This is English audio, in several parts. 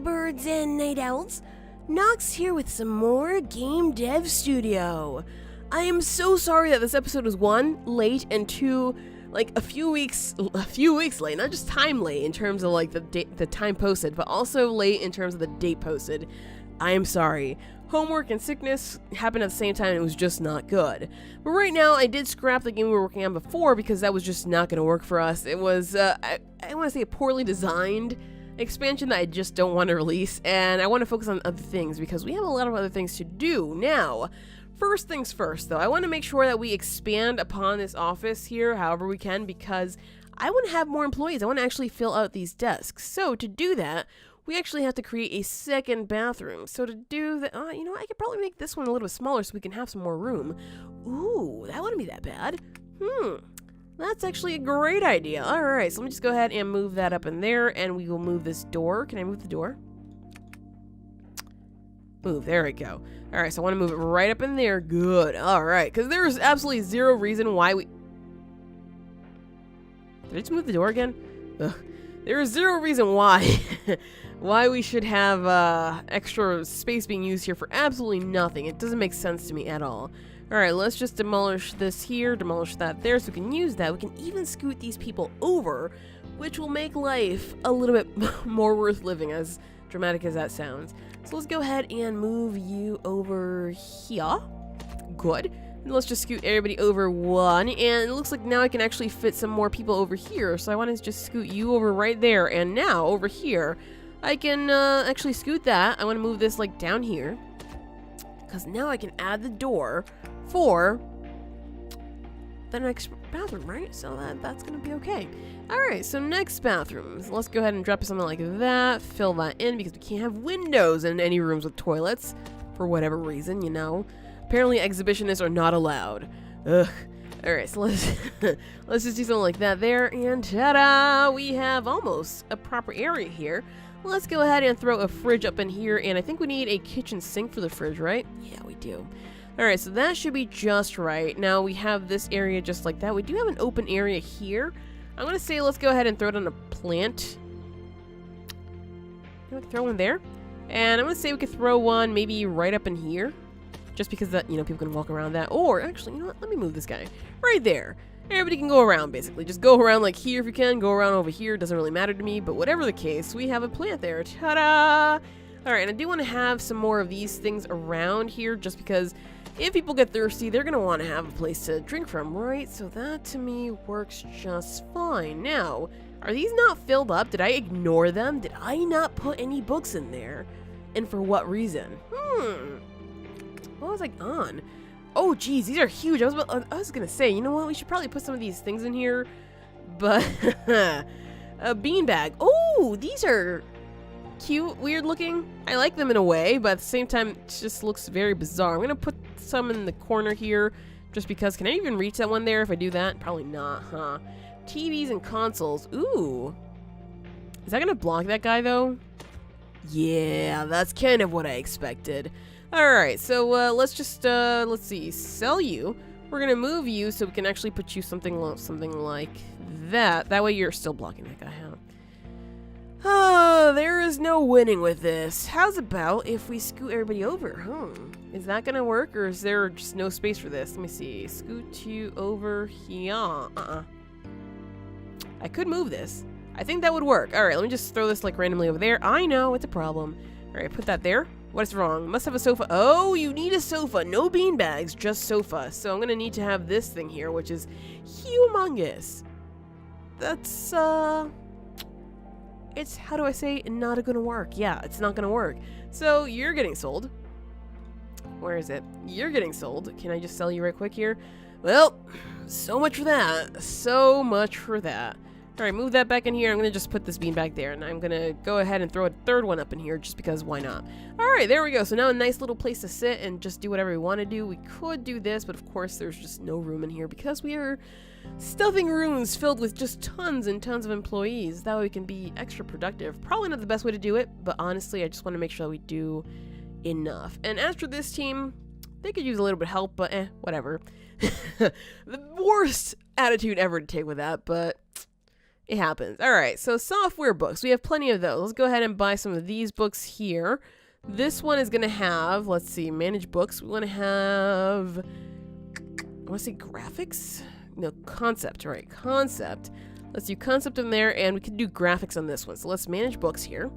birds and night owls. Nox here with some more Game Dev Studio. I am so sorry that this episode was 1, late, and 2, like a few weeks late. Not just time late in terms of like the time posted, but also late in terms of the date posted. I am sorry. Homework and sickness happened at the same time and it was just not good. But right now, I did scrap the game we were working on before because that was just not going to work for us. It was, I want to say a poorly designed expansion that I just don't want to release, and I want to focus on other things because we have a lot of other things to do. Now, first things first though, I want to make sure that we expand upon this office here however we can because I want to have more employees. I want to actually fill out these desks. So to do that, we actually have to create a second bathroom. So to do that, you know, I could probably make this one a little bit smaller so we can have some more room. Ooh, that wouldn't be that bad. That's actually a great idea. Alright, so let me just go ahead and move that up in there, and we will move this door. Can I move the door? Move, there we go. Alright, so I want to move it right up in there. Good. Alright, because there is absolutely zero reason why we... Did I just move the door again? Ugh. There is zero reason why why we should have extra space being used here for absolutely nothing. It doesn't make sense to me at all. Alright, let's just demolish this here, demolish that there, so we can use that. We can even scoot these people over, which will make life a little bit more worth living, as dramatic as that sounds. So let's go ahead and move you over here. Good. And let's just scoot everybody over one, and it looks like now I can actually fit some more people over here, so I want to just scoot you over right there, and now over here, I can actually scoot that. I want to move this like down here, because now I can add the door for the next bathroom, right? So that's gonna be okay. Alright, so next bathroom. Let's go ahead and drop something like that, fill that in, because we can't have windows in any rooms with toilets, for whatever reason, you know. Apparently exhibitionists are not allowed. Ugh. Alright, so let's let's just do something like that there, and ta-da! We have almost a proper area here. Let's go ahead and throw a fridge up in here, and I think we need a kitchen sink for the fridge, right? Yeah, we do. Alright, so that should be just right. Now we have this area just like that. We do have an open area here. I'm going to say let's go ahead and throw down a plant. You know, throw one there. And I'm going to say we could throw one maybe right up in here. Just because that, you know, people can walk around that. Or, actually, you know what? Let me move this guy. Right there. Everybody can go around, basically. Just go around like here if you can. Go around over here. Doesn't really matter to me. But whatever the case, we have a plant there. Ta-da! Alright, and I do want to have some more of these things around here. Just because if people get thirsty, they're going to want to have a place to drink from, right? So that, to me, works just fine. Now, are these not filled up? Did I ignore them? Did I not put any books in there? And for what reason? What was I on? Oh, geez, these are huge. I was gonna say, you know what? We should probably put some of these things in here. But, a beanbag. Oh, these are cute, weird looking. I like them in a way, but at the same time, it just looks very bizarre. I'm gonna put some in the corner here, just because. Can I even reach that one there if I do that? Probably not, huh? TVs and consoles. Ooh. Is that gonna block that guy, though? Yeah, that's kind of what I expected. Alright, so let's just, let's see, sell you. We're gonna move you so we can actually put you something like that. That way you're still blocking that guy, huh? Oh, there is no winning with this. How's about if we scoot everybody over? Is that gonna work, or is there just no space for this? Let me see. Scoot you over here. I could move this. I think that would work. Alright, let me just throw this like randomly over there. I know, it's a problem. Alright, put that there. What's wrong? Must have a sofa. Oh, you need a sofa. No beanbags, just sofa. So I'm gonna need to have this thing here, which is humongous. That's, it's, how do I say, not gonna work. Yeah, it's not gonna work. So you're getting sold. Where is it? You're getting sold. Can I just sell you right quick here? Well, so much for that. So much for that. Alright, move that back in here. I'm going to just put this bean back there, and I'm going to go ahead and throw a third one up in here, just because why not? Alright, there we go. So now a nice little place to sit and just do whatever we want to do. We could do this, but of course there's just no room in here, because we are stuffing rooms filled with just tons and tons of employees. That way we can be extra productive. Probably not the best way to do it, but honestly, I just want to make sure that we do enough. And as for this team, they could use a little bit of help, but whatever. The worst attitude ever to take with that, but It happens. All right, so software books. We have plenty of those. Let's go ahead and buy some of these books here. This one is going to have, let's see, manage books. We want to have, I want to say graphics? No, concept, right, concept. Let's do concept in there, and we can do graphics on this one. So let's manage books here.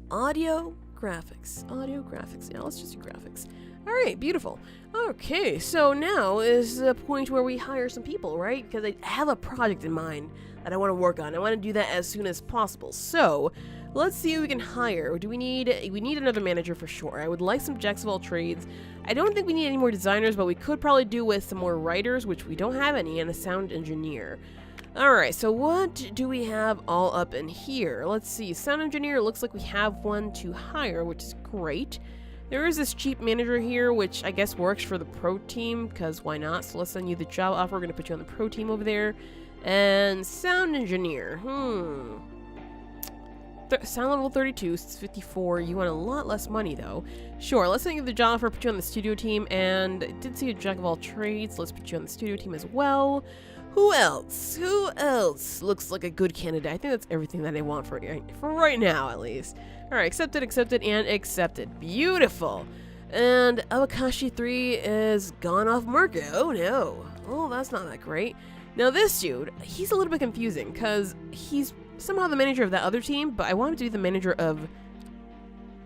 Audio, graphics. Audio, graphics. Yeah, let's just do graphics. All right, beautiful. Okay, so now is the point where we hire some people, right? Because I have a project in mind that I want to work on. I want to do that as soon as possible. So let's see who we can hire. We need another manager for sure. I would like some jacks of all trades. I don't think we need any more designers, but we could probably do with some more writers, which we don't have any, and a sound engineer. Alright, so what do we have all up in here? Let's see. Sound engineer, looks like we have one to hire, which is great. There is this cheap manager here, which I guess works for the pro team, because why not? So let's send you the job offer. We're going to put you on the pro team over there. And sound engineer. Sound level 32, it's 54. You want a lot less money, though. Sure, let's send you the job offer, put you on the studio team. And I did see a jack of all trades. Let's put you on the studio team as well. Who else? Who else looks like a good candidate? I think that's everything that I want for right now, at least. Alright, accepted, and accepted. Beautiful. And Awakashi 3 is gone off market. Oh no. Oh, that's not that great. Now this dude, he's a little bit confusing, because he's somehow the manager of that other team, but I want him to be the manager of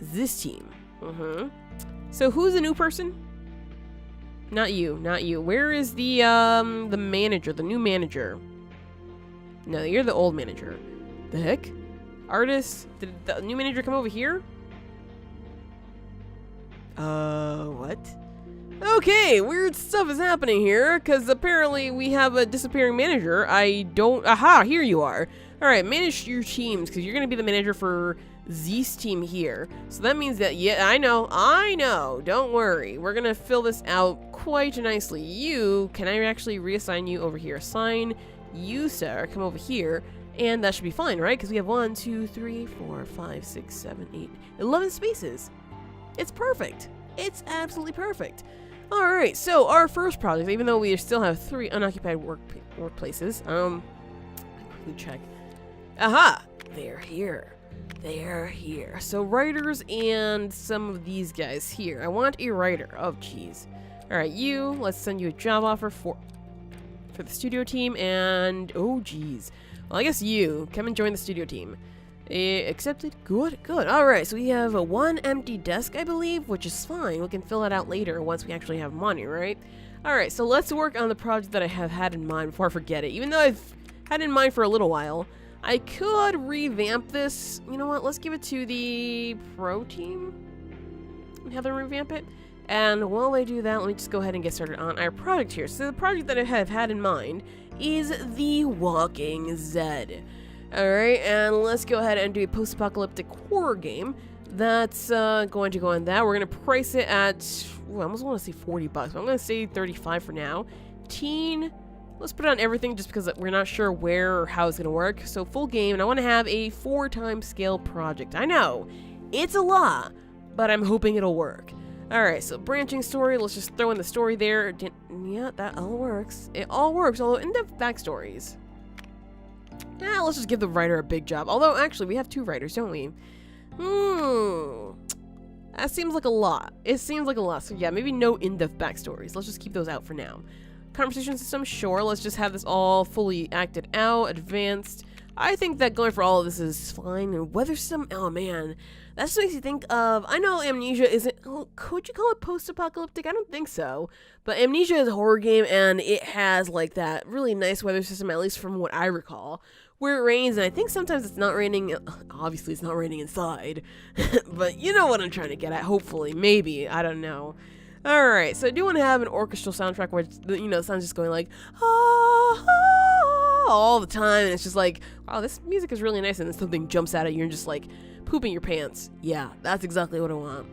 this team. So who's the new person? Not you, not you. Where is the manager, the new manager? No, you're the old manager. The heck? Artist? Did the new manager come over here? What? Okay, weird stuff is happening here, because apparently we have a disappearing manager. Aha, here you are. Alright, manage your teams, because you're going to be the manager for Z's team here. So that means that, yeah, I know, don't worry. We're going to fill this out quite nicely. Can I actually reassign you over here? Assign you, sir, come over here, and that should be fine, right? Because we have 1, 2, 3, 4, 5, 6, 7, 8, 11 spaces. It's perfect. It's absolutely perfect. Alright, so our first project, even though we still have 3 unoccupied workplaces, quickly check. Aha! They're here. They're here. So writers and some of these guys here. I want a writer. Oh, jeez. Alright, let's send you a job offer for the studio team, and oh, jeez. Well, I guess come and join the studio team. Accepted. Good. Alright, so we have a 1 empty desk, I believe, which is fine. We can fill that out later once we actually have money, right? Alright, so let's work on the project that I have had in mind before I forget it. Even though I've had it in mind for a little while, I could revamp this. You know what? Let's give it to the pro team and have them revamp it. And while they do that, let me just go ahead and get started on our project here. So the project that I have had in mind is the Walking Zed. Alright, and let's go ahead and do a post-apocalyptic horror game. That's going to go on that. We're going to price it at, I almost want to say 40 bucks, but I'm going to say 35 for now. Let's put it on everything just because we're not sure where or how it's going to work. So full game, and I want to have a 4x scale project. I know, it's a lot, but I'm hoping it'll work. Alright, so branching story, let's just throw in the story there. Yeah, that all works. It all works, although in-depth backstories. Yeah, let's just give the writer a big job. Although, actually, we have 2 writers, don't we? That seems like a lot. It seems like a lot. So yeah, maybe no in-depth backstories. Let's just keep those out for now. Conversation system, sure. Let's just have this all fully acted out, advanced. I think that going for all of this is fine. And weather system, oh man. That just makes you think of, I know Amnesia isn't, could you call it post-apocalyptic? I don't think so. But Amnesia is a horror game, and it has like that really nice weather system, at least from what I recall, where it rains, and I think sometimes it's not raining. Obviously, it's not raining inside. But you know what I'm trying to get at, hopefully. Maybe. I don't know. Alright, so I do want to have an orchestral soundtrack where, the sound's just going like, all the time, and it's just like, wow, this music is really nice, and then something jumps out at you and just like, pooping your pants. Yeah, that's exactly what I want.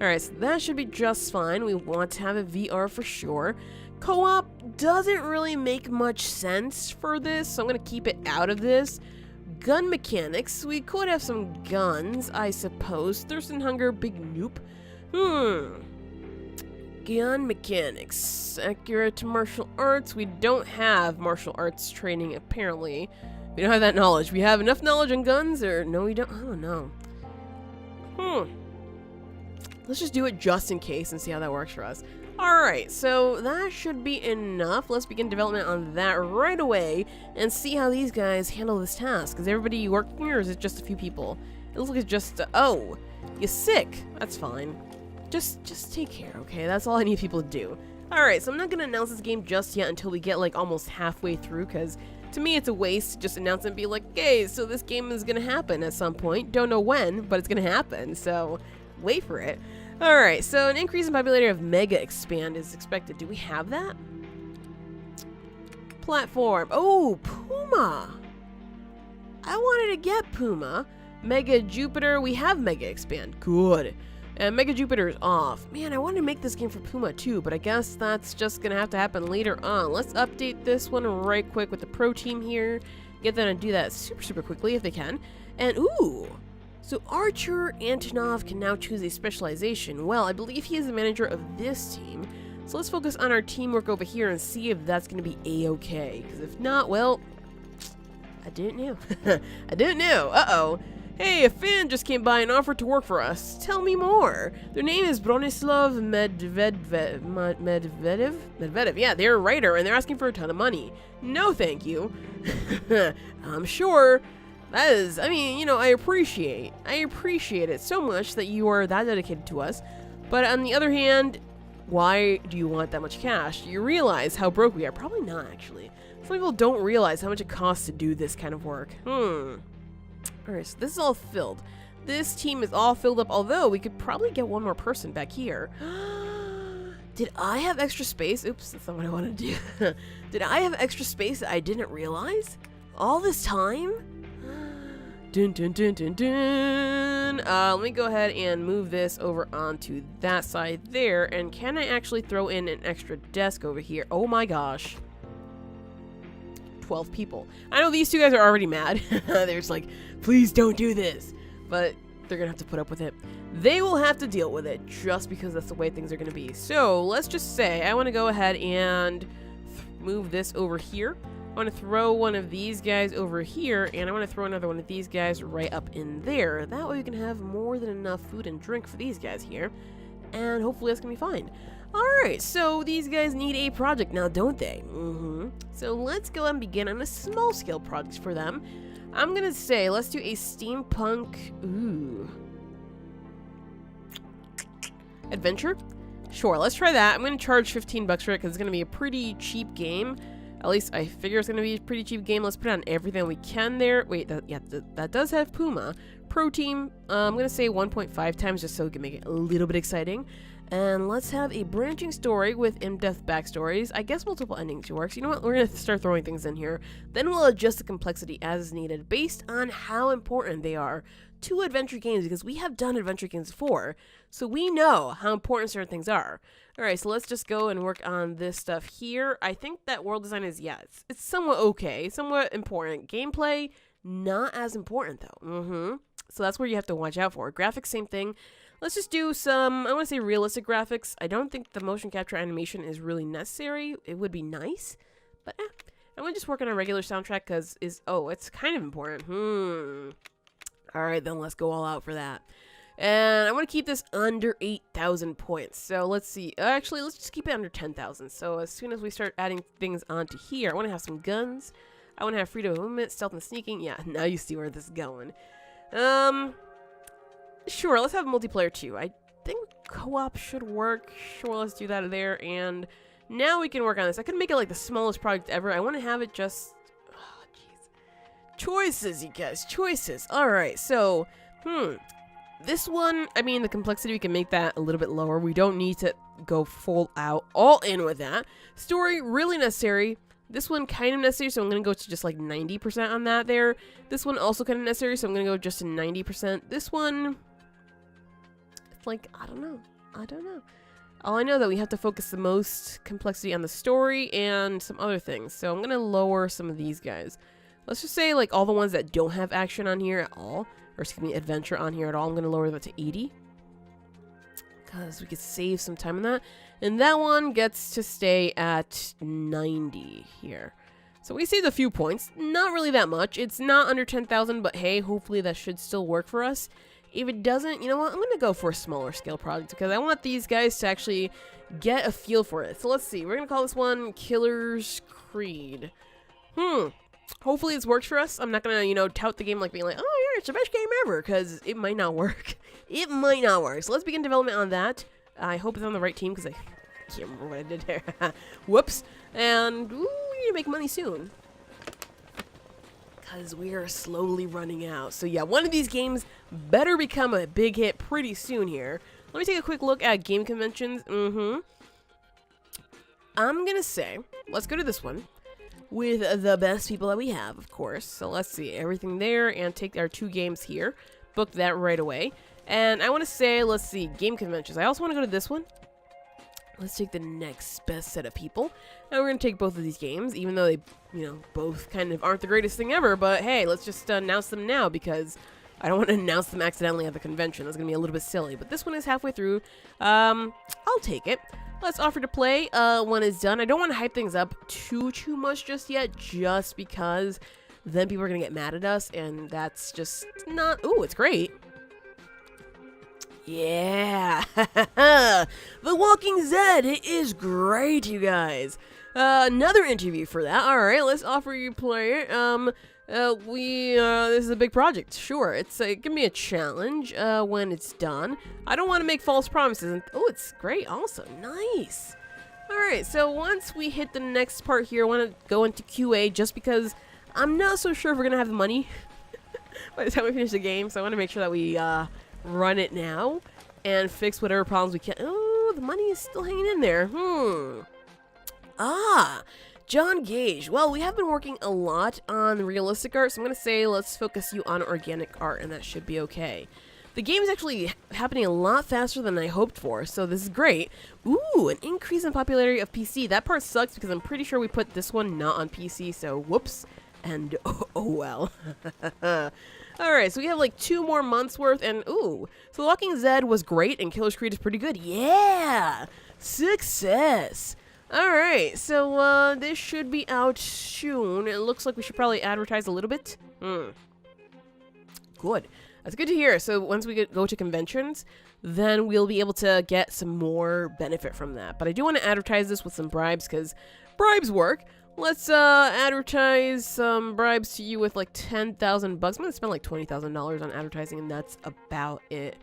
Alright, so that should be just fine. We want to have a VR for sure. Co-op doesn't really make much sense for this, so I'm going to keep it out of this. Gun mechanics. We could have some guns, I suppose. Thirst and hunger, big nope. Gun mechanics. Accurate to martial arts. We don't have martial arts training, apparently. We don't have that knowledge. We have enough knowledge on guns, or no, we don't. I don't know. Let's just do it just in case and see how that works for us. Alright, so that should be enough. Let's begin development on that right away and see how these guys handle this task. Is everybody working here, or is it just a few people? It looks like it's just, oh, you're sick. That's fine. Just take care, okay? That's all I need people to do. Alright, so I'm not going to announce this game just yet until we get, like, almost halfway through, because to me it's a waste to just announce it and be like, hey, so this game is going to happen at some point. Don't know when, but it's going to happen, so wait for it. Alright, so an increase in popularity of Mega Expand is expected. Do we have that? Platform. Oh, Puma! I wanted to get Puma. Mega Jupiter. We have Mega Expand. Good. And Mega Jupiter is off. Man, I wanted to make this game for Puma too, but I guess that's just going to have to happen later on. Let's update this one right quick with the pro team here. Get them to do that super quickly if they can. And, ooh! So Archer Antonov can now choose a specialization. Well, I believe he is the manager of this team. So let's focus on our teamwork over here and see if that's going to be a-okay. Because if not, well, I didn't know. I didn't know. Uh-oh. Hey, a fan just came by and offered to work for us. Tell me more. Their name is Bronislav Medvedev. Yeah, they're a writer and they're asking for a ton of money. No, thank you. I'm sure. That is, I mean, you know, I appreciate it so much that you are that dedicated to us. But on the other hand, why do you want that much cash? Do you realize how broke we are? Probably not, actually. Some people don't realize how much it costs to do this kind of work. Alright, so this is all filled. This team is all filled up, although we could probably get one more person back here. Did I have extra space? Oops, that's not what I wanted to do. Did I have extra space that I didn't realize? All this time? Dun dun dun dun dun. Let me go ahead and move this over onto that side there. And can I actually throw in an extra desk over here? Oh my gosh. 12 people. I know these two guys are already mad. They're just like, please don't do this. But they're gonna have to put up with it. They will have to deal with it just because that's the way things are gonna be. So let's just say I want to go ahead and move this over here. I want to throw one of these guys over here, and I want to throw another one of these guys right up in there. That way we can have more than enough food and drink for these guys here, and hopefully that's going to be fine. Alright, so these guys need a project now, don't they? So let's go and begin on a small-scale project for them. I'm going to say, let's do a steampunk... adventure? Sure, let's try that. I'm going to charge 15 bucks for it, because it's going to be a pretty cheap game. At least I figure it's going to be a pretty cheap game. Let's put on everything we can there. Wait, that does have Puma. Pro team, I'm going to say 1.5 times just so we can make it a little bit exciting. And let's have a branching story with in-depth backstories. I guess multiple endings works. You know what? We're going to start throwing things in here. Then we'll adjust the complexity as needed based on how important they are to adventure games, because we have done adventure games before. So we know how important certain things are. Alright, so let's just go and work on this stuff here. I think that world design is, yeah, it's somewhat okay, somewhat important. Gameplay, not as important though. So that's where you have to watch out for. Graphics, same thing. Let's just do some, I want to say realistic graphics. I don't think the motion capture animation is really necessary. It would be nice, but I'm going to just work on a regular soundtrack because it's kind of important. Alright, then let's go all out for that. And I want to keep this under 8,000 points. So let's see. Actually, let's just keep it under 10,000. So as soon as we start adding things onto here, I want to have some guns. I want to have freedom of movement, stealth, and sneaking. Yeah, now you see where this is going. Sure, let's have multiplayer too. I think co-op should work. Sure, let's do that there. And now we can work on this. I could make it like the smallest project ever. I want to have it just... Oh, jeez. Choices, you guys. Choices. Alright, so... This one, I mean, the complexity, we can make that a little bit lower. We don't need to go full out, all in with that. Story, really necessary. This one, kind of necessary, so I'm going to go to just like 90% on that there. This one, also kind of necessary, so I'm going to go just to 90%. This one, it's like, I don't know. All I know that we have to focus the most complexity on the story and some other things. So I'm going to lower some of these guys. Let's just say, like, all the ones that don't have action on here at all. Or excuse me, adventure on here at all. I'm going to lower that to 80. because we could save some time on that. And that one gets to stay at 90 here. So we saved a few points. Not really that much. It's not under 10,000, but hey, hopefully that should still work for us. If it doesn't, you know what? I'm going to go for a smaller scale project because I want these guys to actually get a feel for it. So let's see. We're going to call this one Killer's Creed. Hopefully this works for us. I'm not going to, you know, tout the game like being like, oh yeah, it's the best game ever, because it might not work. It might not work. So let's begin development on that. I hope it's on the right team because I can't remember what I did there. Whoops. And ooh, we need to make money soon, because we are slowly running out. So yeah, one of these games better become a big hit pretty soon here. Let me take a quick look at game conventions. I'm going to say, let's go to this one with the best people that we have, of course. So let's see, everything there, and take our 2 games here. Book that right away. And I want to say, let's see, game conventions. I also want to go to this one. Let's take the next best set of people. And we're going to take both of these games, even though they, you know, both kind of aren't the greatest thing ever. But hey, let's just announce them now, because I don't want to announce them accidentally at the convention. That's going to be a little bit silly. But this one is halfway through. I'll take it. Let's offer to play when it's done. I don't want to hype things up too much just yet, just because then people are going to get mad at us, and that's just not... Ooh, it's great. Yeah. The Walking Zed. It is great, you guys. Another interview for that. All right, let's offer you play it. This is a big project. Sure, it's it can be a challenge when it's done. I don't want to make false promises. And, oh, it's great. Awesome. Nice. All right, so once we hit the next part here, I want to go into QA just because I'm not so sure if we're going to have the money by the time we finish the game. So I want to make sure that we run it now and fix whatever problems we can. Oh, the money is still hanging in there. John Gage. Well, we have been working a lot on realistic art, so I'm going to say let's focus you on organic art, and that should be okay. The game is actually happening a lot faster than I hoped for, so this is great. Ooh, an increase in popularity of PC. That part sucks because I'm pretty sure we put this one not on PC, so whoops, and oh well. Alright, so we have like 2 more months worth, and ooh, so Walking Zed was great, and Killer's Creed is pretty good. Yeah! Success! Alright, so this should be out soon. It looks like we should probably advertise a little bit. Good. That's good to hear. So once we go to conventions, then we'll be able to get some more benefit from that. But I do want to advertise this with some bribes, because bribes work. Let's advertise some bribes to you with like 10,000 bucks. I'm going to spend like $20,000 on advertising, and that's about it.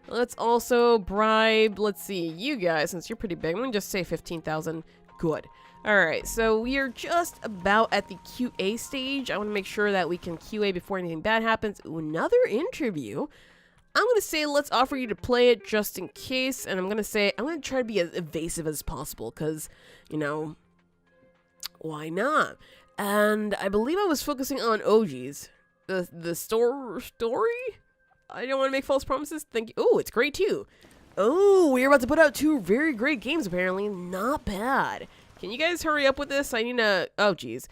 Let's also bribe, let's see, you guys, since you're pretty big, I'm going to just say 15,000. Good. Alright, so we are just about at the QA stage. I want to make sure that we can QA before anything bad happens. Ooh, another interview. I'm going to say let's offer you to play it just in case, and I'm going to say I'm going to try to be as evasive as possible, because, you know, why not? And I believe I was focusing on OGs. The story? I don't want to make false promises. Thank you. Oh, it's great too. Oh, we're about to put out 2 very great games, apparently. Not bad. Can you guys hurry up with this? I need to... Oh, geez.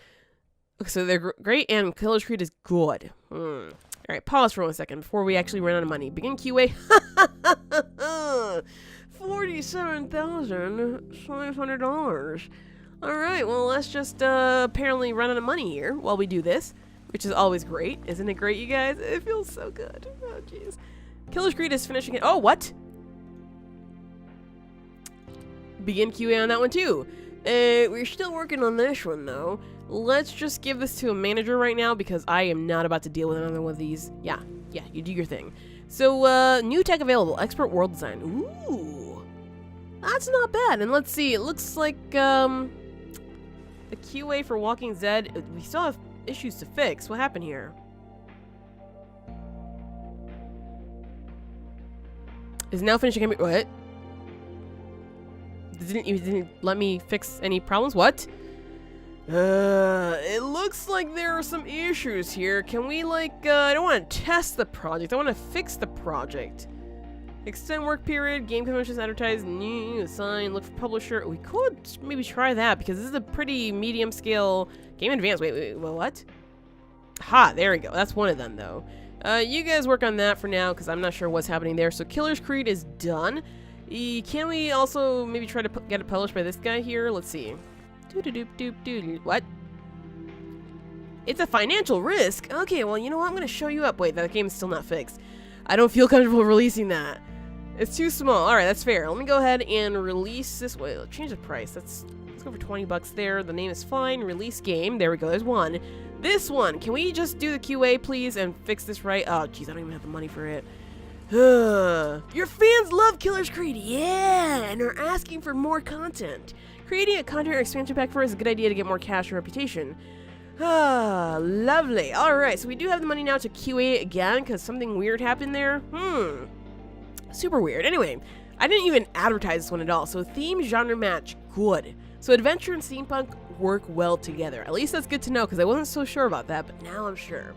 So they're great, and Killer's Creed is good. Alright, pause for 1 second before we actually run out of money. Begin QA. $47,500. Alright, well, let's just apparently run out of money here while we do this, which is always great. Isn't it great, you guys? It feels so good. Oh, jeez. Killer's Creed is finishing it. Oh, what? Begin QA on that one, too. We're still working on this one, though. Let's just give this to a manager right now, because I am not about to deal with another one of these. Yeah, you do your thing. So, new tech available. Expert world design. Ooh. That's not bad. And let's see. It looks like, the QA for Walking Zed, we still have issues to fix. What happened here? Is now finishing. What? You didn't let me fix any problems? What? It looks like there are some issues here. Can we, like, I don't want to test the project. I want to fix the project. Extend work period, game conventions advertised, new, assign, look for publisher. We could maybe try that, because this is a pretty medium scale game advance. Wait, what? Ha, there we go. That's one of them, though. You guys work on that for now, because I'm not sure what's happening there. So Killer's Creed is done. Can we also maybe try to get it published by this guy here? Let's see. What? It's a financial risk? Okay, well, you know what? I'm going to show you up. Wait, that game is still not fixed. I don't feel comfortable releasing that. It's too small. Alright, that's fair. Let me go ahead and release this. Wait, let's change the price. Let's go for 20 bucks there. The name is fine. Release game. There we go. There's one. This one. Can we just do the QA, please, and fix this right? Oh, jeez, I don't even have the money for it. Your fans love Killer's Creed, yeah, and are asking for more content. Creating a content or expansion pack for us is a good idea to get more cash and reputation. Ah, lovely. Alright, so we do have the money now to QA again, because something weird happened there. Super weird. Anyway, I didn't even advertise this one at all. So theme, genre match, good. So adventure and steampunk work well together. At least that's good to know, because I wasn't so sure about that, but now I'm sure.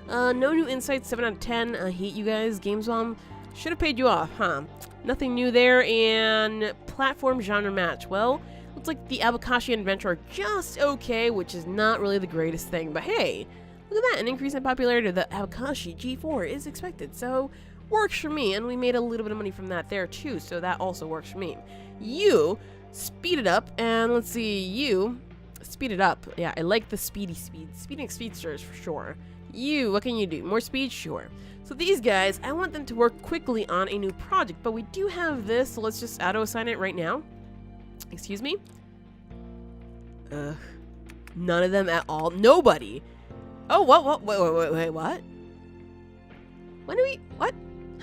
No new insights, 7 out of 10. I hate you guys. Games Bomb should have paid you off, huh? Nothing new there. And platform genre match. Well, looks like the Abokashi and Adventure are just okay, which is not really the greatest thing. But hey, look at that. An increase in popularity of the Abokashi G4 is expected. So, works for me. And we made a little bit of money from that there, too. So that also works for me. You speed it up. And let's see. You speed it up. Yeah, I like the speedy speed. Speeding speedsters for sure. You, what can you do? More speed? Sure. So these guys, I want them to work quickly on a new project, but we do have this, so let's just auto-assign it right now. Excuse me? None of them at all. Nobody. Oh, what? Wait, what? When do we, what?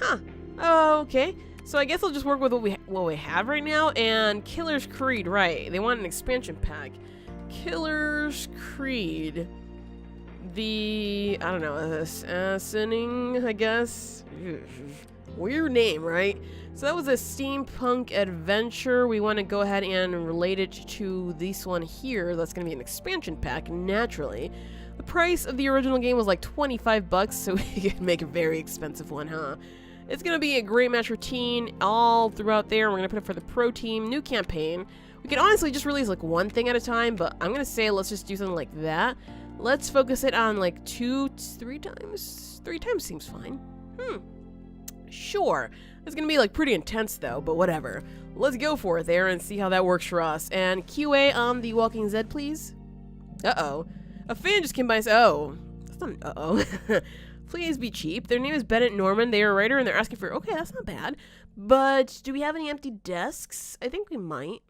Huh. Oh, okay. So I guess I'll just work with what we have right now, and Killer's Creed, right. They want an expansion pack. Killer's Creed. The, I don't know, Assassinating, I guess. Weird name, right? So that was a steampunk adventure. We want to go ahead and relate it to this one here. That's going to be an expansion pack, naturally. The price of the original game was like 25 bucks, so we could make a very expensive one, huh? It's going to be a great match routine all throughout there. We're going to put it for the pro team, new campaign. We can honestly just release like one thing at a time, but I'm going to say let's just do something like that. Let's focus it on like 3 times. 3 times seems fine. Sure. It's gonna be like pretty intense though, but whatever. Let's go for it there and see how that works for us. And QA on the Walking Zed, please. Uh-oh. A fan just came by and said, oh. That's not an uh-oh. Please be cheap. Their name is Bennett Norman. They are a writer and they're asking for, okay, that's not bad. But do we have any empty desks? I think we might.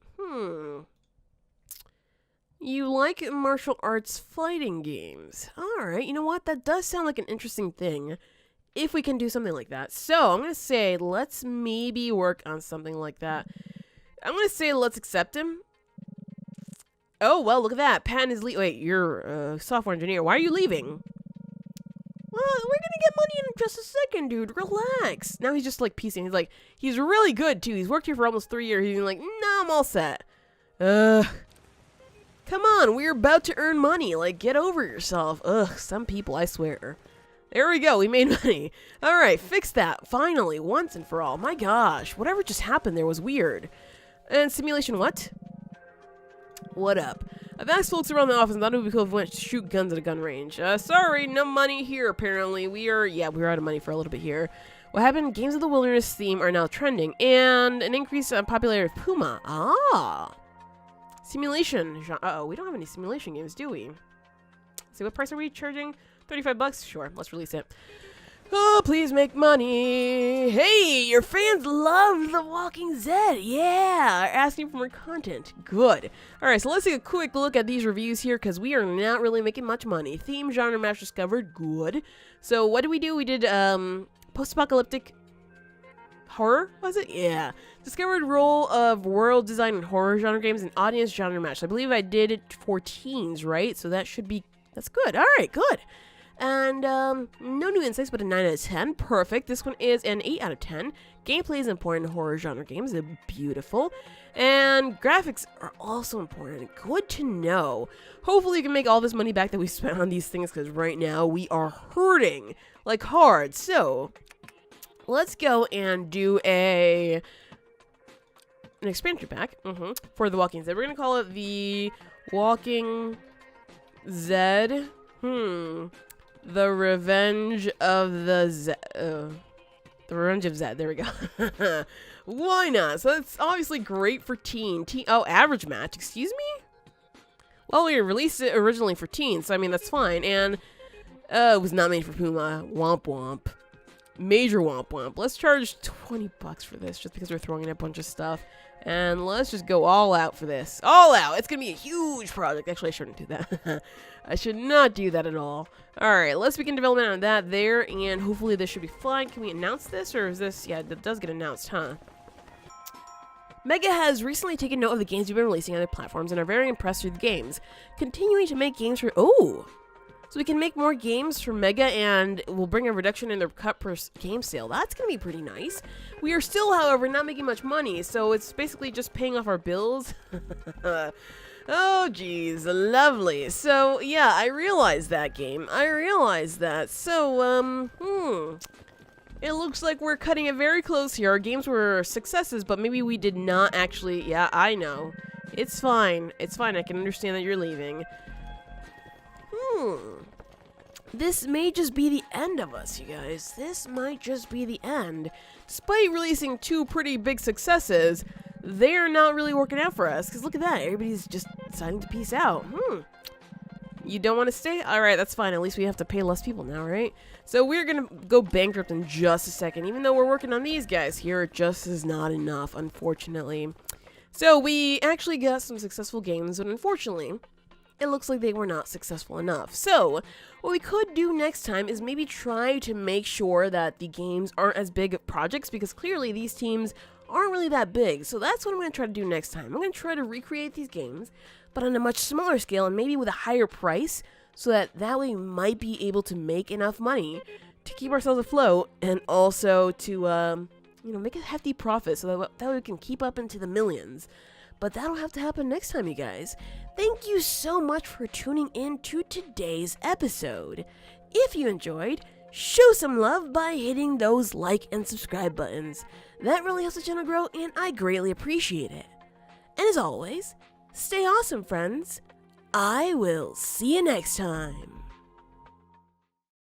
You like martial arts fighting games. Alright, you know what? That does sound like an interesting thing. If we can do something like that. So, I'm going to say, let's maybe work on something like that. I'm going to say, let's accept him. Oh, well, look at that. Patton is leaving. Wait, you're a software engineer. Why are you leaving? Well, we're going to get money in just a second, dude. Relax. Now he's just, like, piecing. He's like, he's really good, too. He's worked here for almost 3 years. He's like, nah, I'm all set. Come on, we're about to earn money. Like, get over yourself. Ugh, some people, I swear. There we go, we made money. Alright, fix that. Finally, once and for all. My gosh, whatever just happened there was weird. And simulation what? What up? I've asked folks around the office and thought it would be cool if we went to shoot guns at a gun range. Sorry, no money here, apparently. We were out of money for a little bit here. What happened? Games of the Wilderness theme are now trending. And an increase in popularity of Puma. Ah! Simulation. Uh-oh, we don't have any simulation games, do we? See, what price are we charging? 35 bucks? Sure, let's release it. Oh, please make money. Hey, your fans love The Walking Zed. Yeah, asking for more content. Good. Alright, so let's take a quick look at these reviews here, because we are not really making much money. Theme, genre match discovered. Good. So, what did we do? We did, post-apocalyptic horror, was it? Yeah. Discovered role of world design and horror genre games and audience genre match. I believe I did it for teens, right? So that should be, that's good. Alright, good. And, no new insights, but a 9 out of 10. Perfect. This one is an 8 out of 10. Gameplay is important in horror genre games. They're beautiful. And graphics are also important. Good to know. Hopefully you can make all this money back that we spent on these things, because right now we are hurting like hard. So, let's go and do an expansion pack for the Walking Zed. We're going to call it the Walking Zed. The Revenge of the Zed. The Revenge of Zed. There we go. Why not? So that's obviously great for oh, average match. Excuse me? Well, we released it originally for teens, so I mean, that's fine. And it was not made for Puma. Womp womp. Major womp womp. Let's charge 20 bucks for this just because we're throwing in a bunch of stuff. And let's just go all out for this. All out. It's going to be a huge project. Actually, I shouldn't do that. I should not do that at all. Alright, let's begin development on that there. And hopefully this should be fine. Can we announce this? Or is this... Yeah, that does get announced, huh? Mega has recently taken note of the games we've been releasing on their platforms and are very impressed with the games. Continuing to make games for... Oh! So we can make more games for Mega and we'll bring a reduction in their cut per game sale. That's going to be pretty nice. We are still, however, not making much money, so it's basically just paying off our bills. Oh, geez. Lovely. So, yeah, I realized that game. I realized that. So, it looks like we're cutting it very close here. Our games were successes, but maybe we did not actually... Yeah, I know. It's fine. It's fine. I can understand that you're leaving. This may just be the end of us, you guys. This might just be the end. Despite releasing 2 pretty big successes, they're not really working out for us. Because look at that. Everybody's just deciding to peace out. You don't want to stay? Alright, that's fine. At least we have to pay less people now, right? So we're going to go bankrupt in just a second. Even though we're working on these guys here, it just is not enough, unfortunately. So we actually got some successful games, but unfortunately... it looks like they were not successful enough. So, what we could do next time is maybe try to make sure that the games aren't as big of projects, because clearly these teams aren't really that big. So that's what I'm going to try to do next time. I'm going to try to recreate these games, but on a much smaller scale and maybe with a higher price, so that way we might be able to make enough money to keep ourselves afloat and also to, make a hefty profit so that way we can keep up into the millions. But that'll have to happen next time, you guys. Thank you so much for tuning in to today's episode. If you enjoyed, show some love by hitting those like and subscribe buttons. That really helps the channel grow, and I greatly appreciate it. And as always, stay awesome, friends. I will see you next time.